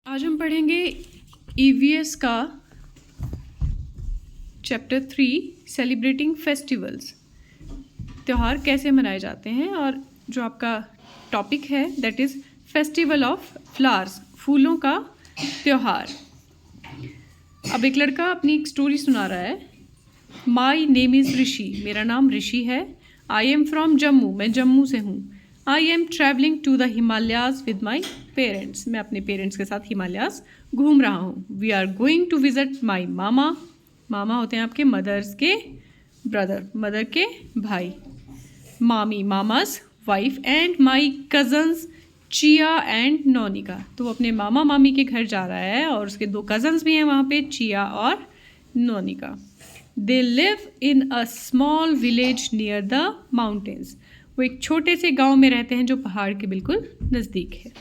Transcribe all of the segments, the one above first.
आज हम पढ़ेंगे ईवीएस का चैप्टर 3 सेलिब्रेटिंग फेस्टिवल्स। त्यौहार कैसे मनाए जाते हैं और जो आपका टॉपिक है that is festival of flowers, फूलों का त्यौहार। अब एक लड़का अपनी एक स्टोरी सुना रहा है। माई नेम इज़ ऋषि, मेरा नाम ऋषि है। आई एम फ्रॉम जम्मू, मैं जम्मू से हूँ। I am travelling to the Himalayas with my parents, मैं अपने पेरेंट्स के साथ हिमालयाज घूम रहा हूँ। We are going to visit my mama, मामा होते हैं आपके मदर्स के ब्रदर, मदर के भाई। Mami, mama's wife and my cousins Chia and Nonika. तो वो अपने मामा मामी के घर जा रहा है और उसके दो कज़न्स भी हैं वहाँ पे, चिया और Nonika. They live in a small village near the mountains, वो एक छोटे से गांव में रहते हैं जो पहाड़ के बिल्कुल नज़दीक है।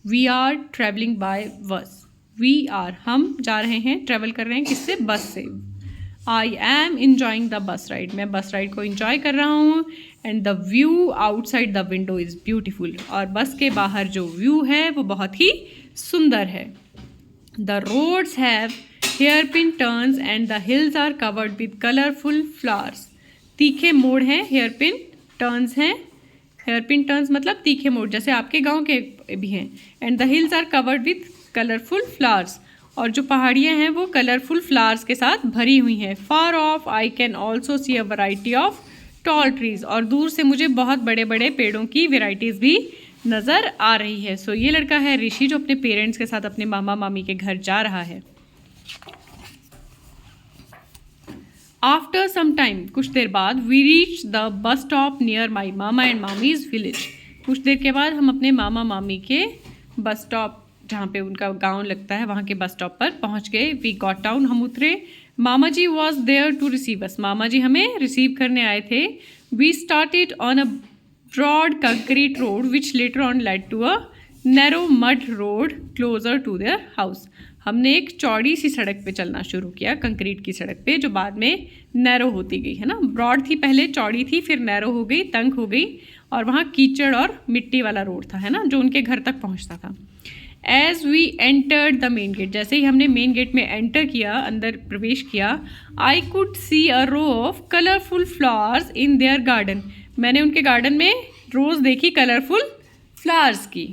वी आर ट्रैवलिंग बाय बस, वी आर हम जा रहे हैं, ट्रैवल कर रहे हैं किससे, बस से। I am enjoying the bus ride, मैं बस राइड को इंजॉय कर रहा हूँ। And the view outside the window is beautiful, और बस के बाहर जो व्यू है वो बहुत ही सुंदर है। The roads have hairpin turns and the hills are covered with colourful flowers. तीखे मोड़ हैं, हेयरपिन टर्न्स हैं। हेयरपिन टर्न्स मतलब तीखे मोड़, जैसे आपके गांव के भी हैं। And the hills are covered with colourful flowers, और जो पहाड़ियाँ हैं वो कलरफुल फ्लावर्स के साथ भरी हुई हैं। Far off I can also see a variety of tall trees, और दूर से मुझे बहुत बड़े बड़े पेड़ों की वेराइटीज़ भी नज़र आ रही है। सो ये लड़का है ऋषि जो अपने पेरेंट्स के साथ अपने मामा मामी के घर जा रहा है। आफ्टर सम टाइम, कुछ देर बाद, we reach the bus stop near my mama and mami's village. कुछ देर के बाद हम अपने मामा मामी के बस स्टॉप, जहाँ पे उनका गांव लगता है, वहाँ के बस स्टॉप पर पहुँच गए। वी गॉट डाउन, हम उतरे। Mama ji was there to receive us, मामा जी हमें रिसीव करने आए थे। We started on a broad concrete road which later on led to a narrow mud road closer to their house. हमने एक चौड़ी सी सड़क पे चलना शुरू किया, कंक्रीट की सड़क पे, जो बाद में नैरो होती गई, है ना। ब्रॉड थी पहले, चौड़ी थी, फिर नैरो हो गई, तंग हो गई, और वहाँ कीचड़ और मिट्टी वाला रोड था, है ना, जो उनके घर तक पहुँचता था। As we entered the main gate, जैसे ही हमने मेन गेट में एंटर किया, अंदर प्रवेश किया, I could see a row of colourful flowers in their garden. मैंने उनके गार्डन में रोज़ देखी कलरफुल फ्लावर्स की।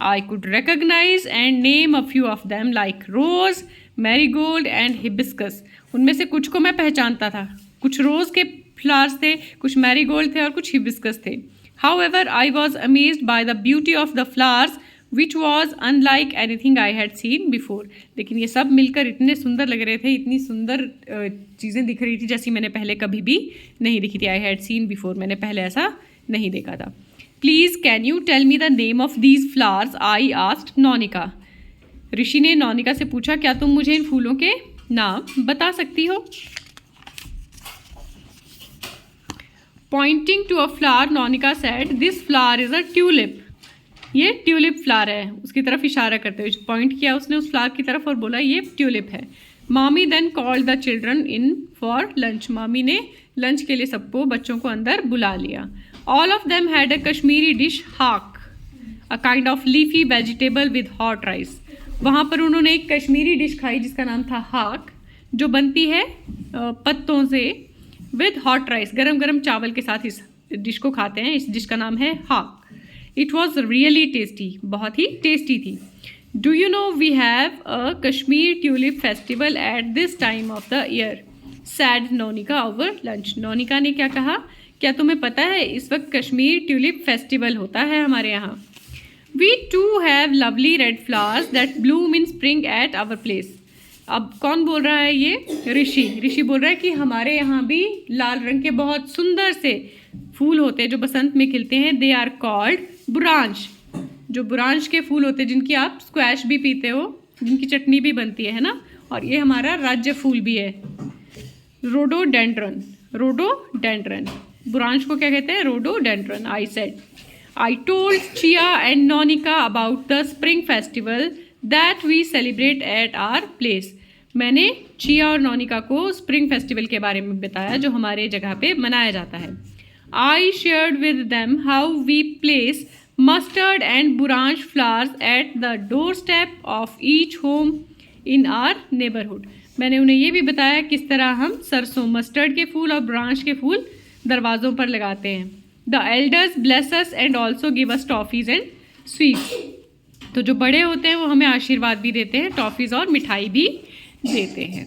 I could recognize and name a few of them like rose, marigold and hibiscus. उनमें से कुछ को मैं पहचानता था, कुछ रोज़ के फ्लावर्स थे, कुछ मैरीगोल्ड थे और कुछ हिबिस्कस थे। However, I was amazed by the beauty of the flowers, which was unlike anything I had seen before. लेकिन ये सब मिलकर इतने सुंदर लग रहे थे, इतनी सुंदर चीज़ें दिख रही थी जैसी मैंने पहले कभी भी नहीं देखी थी। I had seen before, मैंने पहले ऐसा नहीं देखा था। Please can you tell me the name of these flowers, I asked Nonika. Rishi ने नोनिका से पूछा, क्या तुम मुझे इन फूलों के नाम बता सकती हो। Pointing to a flower, Nonika said, this flower is a tulip. ये ट्यूलिप फ्लावर है, उसकी तरफ इशारा करते हुए पॉइंट किया उसने उस फ्लावर की तरफ और बोला ये ट्यूलिप है। Mami then called the children in for lunch, मामी ने लंच के लिए सबको, बच्चों को अंदर बुला लिया। All of them had a Kashmiri dish haq, a kind of leafy vegetable with hot rice. वहाँ पर उन्होंने एक कश्मीरी डिश खाई जिसका नाम था हाक, जो बनती है पत्तों से, with hot rice, गरम गरम चावल के साथ इस डिश को खाते हैं। इस डिश का नाम है हाक। It was really tasty, बहुत ही टेस्टी थी। Do you know we have a Kashmir tulip festival at this time of the year? Said Nonika over lunch. नोनिका ने क्या कहा, क्या तुम्हें पता है इस वक्त कश्मीर ट्यूलिप फेस्टिवल होता है हमारे यहाँ। We too have lovely red flowers that bloom in spring at our place. अब कौन बोल रहा है, ये ऋषि। ऋषि बोल रहा है कि हमारे यहाँ भी लाल रंग के बहुत सुंदर से फूल होते हैं जो बसंत में खिलते हैं। दे आर कॉल्ड बुरांश, जो बुरांश के फूल होते हैं जिनकी आप स्क्वैश भी पीते हो, जिनकी चटनी भी बनती है ना, और ये हमारा राज्य फूल भी है, रोडोडेंड्रन। रोडोडेंड्रन, बुरांश को क्या कहते हैं, rhododendron. I said, I told Chia and Nonika about the spring festival that we celebrate at our place. मैंने चिया और नोनिका को स्प्रिंग फेस्टिवल के बारे में बताया जो हमारे जगह पे मनाया जाता है। I shared with them how we place mustard and branch flowers at the doorstep of each home in our neighborhood. मैंने उन्हें ये भी बताया किस तरह हम सरसों, मस्टर्ड के फूल और ब्रांच के फूल दरवाज़ों पर लगाते हैं. The elders bless us and also give us toffees and sweets. तो जो बड़े होते हैं वो हमें आशीर्वाद भी देते हैं, टॉफ़ीज़ और मिठाई भी देते हैं.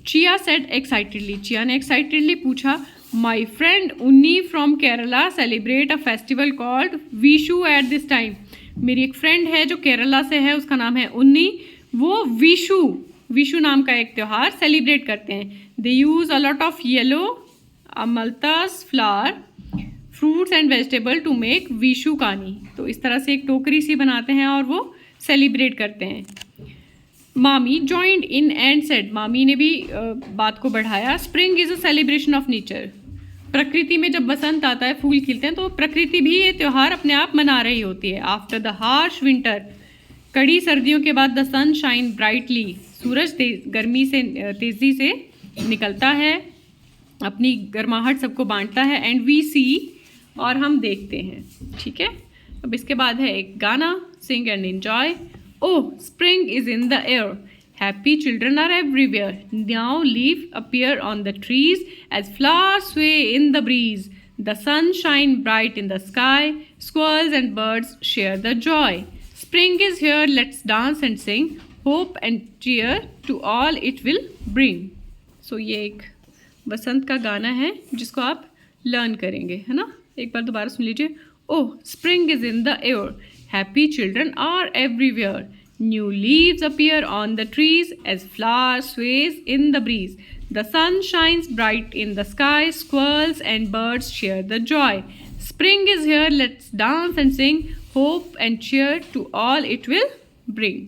चिया सेड एक्साइटेडली, चिया ने एक्साइटेडली पूछा, माई फ्रेंड उन्नी from Kerala celebrate a festival called Vishu at this time. मेरी एक फ्रेंड है जो केरला से है, उसका नाम है उन्नी. वो विशु नाम का एक त्यौहार सेलिब्रेट करते हैं. They use a lot of yellow amaltas flower, fruits and vegetable to make Vishu Kani. तो इस तरह से एक टोकरी सी बनाते हैं और वो सेलिब्रेट करते हैं. मामी जॉइंड इन एंड सेड, मामी ने भी बात को बढ़ाया, spring is a celebration of nature. प्रकृति में जब बसंत आता है, फूल खिलते हैं, तो प्रकृति भी ये त्यौहार अपने आप मना रही होती है. आफ्टर द हार्श विंटर, कड़ी सर्दियों के बाद, द सन शाइन ब्राइटली, सूरज गर्मी से तेज़ी से निकलता है, अपनी गर्माहट सबको बांटता है. एंड वी सी, और हम देखते हैं. ठीक है, अब इसके बाद है एक गाना, sing and enjoy. Oh, spring is in the air. Happy children are everywhere. Now leaves appear on the trees as flowers sway in the breeze. The sun shines bright in the sky. Squirrels and birds share the joy. Spring is here, let's dance and sing. Hope and cheer to all it will bring. So ये एक बसंत का गाना है जिसको आप learn करेंगे, है ना. एक बार दोबारा सुन लीजिए. Oh, spring is in the air. Happy children are everywhere. New leaves appear on the trees as flowers sways in the breeze. The sun shines bright in the sky. Squirrels and birds share the joy. Spring is here, let's dance and sing. Hope and cheer to all it will bring.